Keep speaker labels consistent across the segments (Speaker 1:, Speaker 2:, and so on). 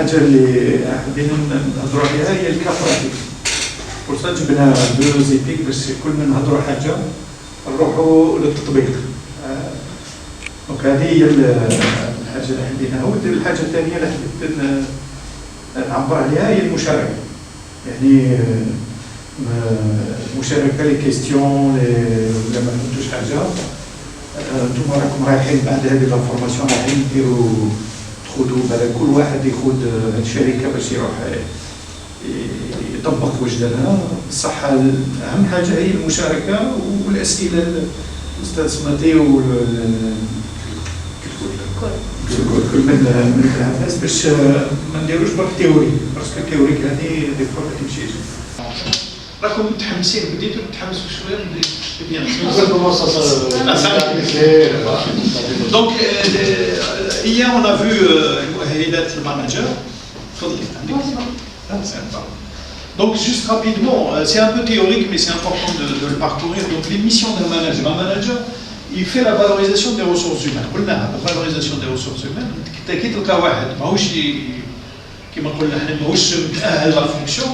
Speaker 1: الحاجه اللي حبينا نهضروا عليها هي الكابراتيك. فرصه جبنا دو زيبيك باش كل ما نهضروا حاجه نروحوا للتطبيق. دونك هذه هي الحاجه اللي حبيناها. والحاجه الثانيه اللي حبيت نعبر عليها هي المشاركه. يعني المشاركه لي كيستيون ولا ما فهمتوش حاجه، انتم راكم رايحين بعد هذه الفورماسيون رايحين ديروا تخذوا بالك كل واحد ياخذ الشركه باش يروح يطبق واش دارها. بصح اهم حاجه هي المشاركه والاسئله. الاستاذ سماتيو كل من الناس باش ما نديروش برك تيوري، باسكو التيوريك هذه دي فوا ما تمشيش. راكم متحمسين، بديتوا تتحمسوا شويه بيان. دونك hier on a vu المؤهلات المانجر. تفضلي عندك. Donc juste rapidement, c'est un peu théorique mais c'est important de le parcourir. Donc les missions d'un manager. Un manager, il fait la valorisation des ressources humaines. قلنا la valorisation des ressources humaines. كي تلقى واحد ماهوش كيما قلنا احنا ماهوش متأهل للفونكسيون،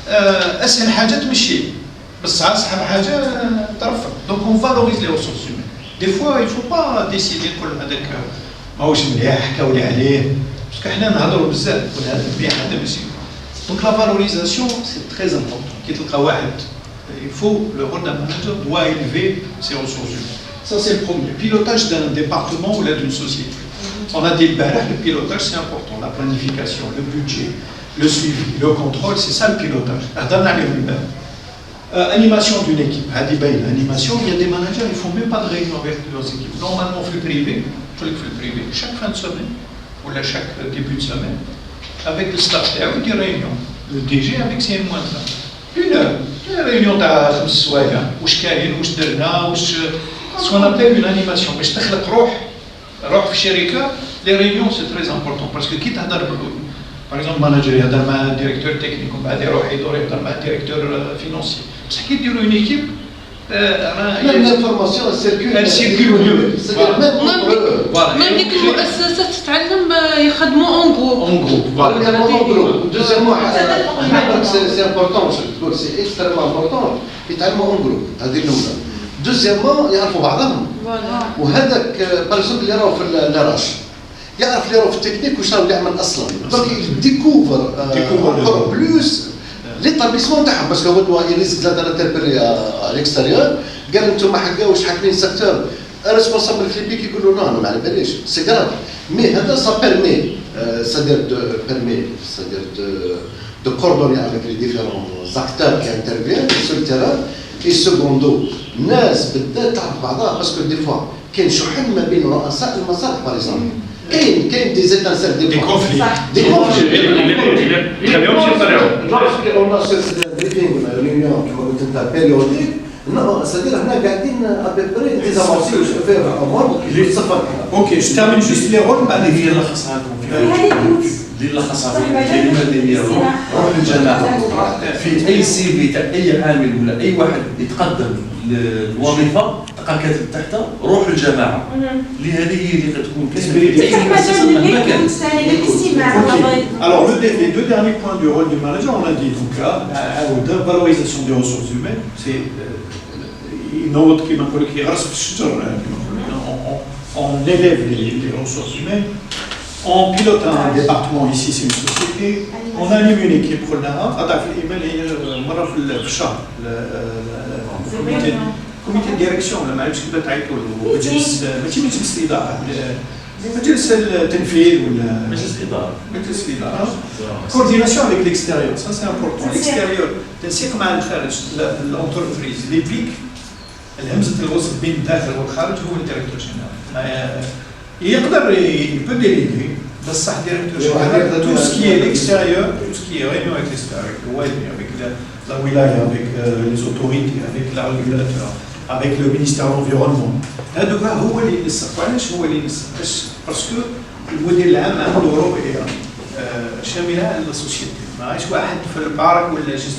Speaker 1: اسهل حاجه تمشي، بس اصعب حاجه ترفق. دونك اون فالوريز لي ريسورس هيومان. دي فوا il faut pas décider نقول هذاك ماهوش مليح حكاو لي عليه، باسكو حنا نهضروا بزاف نقول هذا مليح هذا ماشي. دونك لا فالوريزاسيون سي تري امبورطون. كي تلقى واحد il faut le rôle d'un manager doit élever ses ressources humaines. Ça c'est le premier. Pilotage d'un département ou là d'une société. On a dit le pilotage c'est important, la planification, le budget, le suivi, le contrôle, c'est ça le pilotage. Animation d'une équipe. Animation, il y a des managers, ils ne font même pas de réunion avec leurs équipes. Normalement, flux privé, chaque fin de semaine, ou là, chaque début de semaine, avec le staff, il y a des réunions. Le DG avec ses moins de 1 heure. La réunion de 5 سوايع. واش كاين، واش درنا، واش ce qu'on appelle une animation. باش تخلق روح في الشركة. Les réunions, c'est très important. Parce que qui تهضر par exemple, manager يهضر مع directeur technique ومن بعد يروح يهضر مع directeur financier. بصح كي ديروا une équipe,
Speaker 2: l'information elle circule
Speaker 3: mieux. Même ديك المؤسسات تتعلم يخدموا en groupe.
Speaker 2: En groupe. Deuxièmement, c'est important, c'est extrêmement important. يتعلموا en groupe. هذه الأولى. Deuxièmement, يعرفوا بعضهم. وهذاك par exemple اللي راهو في الراش يعرف اللي راهو في التكنيك واش راهو يعمل اصلا. دونك ديكوفر encore plus l'établissement تاعهم، باسكو هو دوا يريسك زاد انتربري à l'extérieur. قال انتم حكاوش حاكمين سيكتور ريسبونسابل في البيك يقولوا لا انا ما على باليش سي غراف. مي هذا سا بيرمي c'est-à-dire de coordonner avec les différents acteurs qui interviennent sur le terrain. Et secondo, الناس بدات تعرف بعضها، باسكو دي فوا كاين شحن ما بين رؤساء المصالح باغ اكزومبل. كاين دي زيتانسيل دي كونفلي
Speaker 1: خليهم يطلعوا.
Speaker 2: on a ce briefing réunion كما قلت انت بيريوديك. Non, c'est-à-dire هنا قاعدين à peu près des avancées واش فيها امور اللي تصفر.
Speaker 1: اوكي جو تيرمين جوست لي رول بعد هي نلخصها لكم.
Speaker 4: اللي لخصها في الكلمه اللي هي روح الجماعه. في اي سي في تاع اي عامل ولا اي واحد يتقدم للوظيفه تلقى كاتب تحتها روح الجماعه. اللي هذه هي اللي تكون كتبين اي مؤسسه مهما كانت.
Speaker 1: Alors les deux derniers points du rôle du manager, on l'a dit. Donc la valorisation des ressources humaines, c'est une autre qui m'a dit on élève les ressources humaines. On pilote un département, ici c'est une société, on anime une équipe comité de direction, la coordination avec l'extérieur, ça c'est important. L'extérieur, c'est comme l'entreprise, les pics, الهمزة الوسط بين الداخل والخارج هو الديريكتور جنرال. il peut déléguer, بصح ديريكتور جنرال tout ce qui est l'extérieur, tout ce qui est réunion avec l'extérieur, avec la wilaya, avec les autorités, avec la régulateur, avec le ministère de l'environnement. هذا هو اللي ينسق. علاش هو اللي ينسق؟ باسكو المدير العام عنده رؤية شاملة للسوسيتي، ماهيش واحد في البارك ولا جست.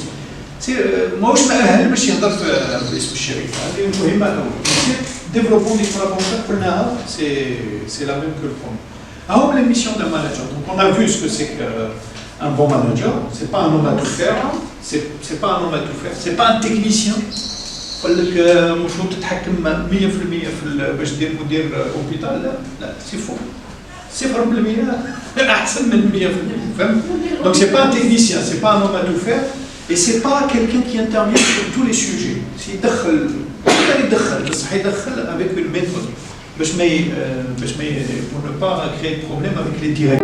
Speaker 1: ماهوش مؤهل باش يهضر في اسم الشركه. هذه مهمه اول. ديفلوبمون دي كولابوراتور قلناها سي لا ميم كو البروم. Alors, la mission d'un manager. Donc, on a vu ce que c'est qu'un bon manager. C'est pas un homme à tout faire. C'est pas un homme à tout faire. C'est pas un technicien. قال لك المفروض تتحكم 100% في باش دير مدير اوبيتال. لا سي فو 0% احسن من 100%. فهمت؟ Donc c'est pas un technicien, c'est pas un homme à tout faire et c'est pas quelqu'un qui intervient sur tous les sujets. يدخل بصح يدخل avec une méthode باش ما pour ne pas créer de problème avec les directeurs.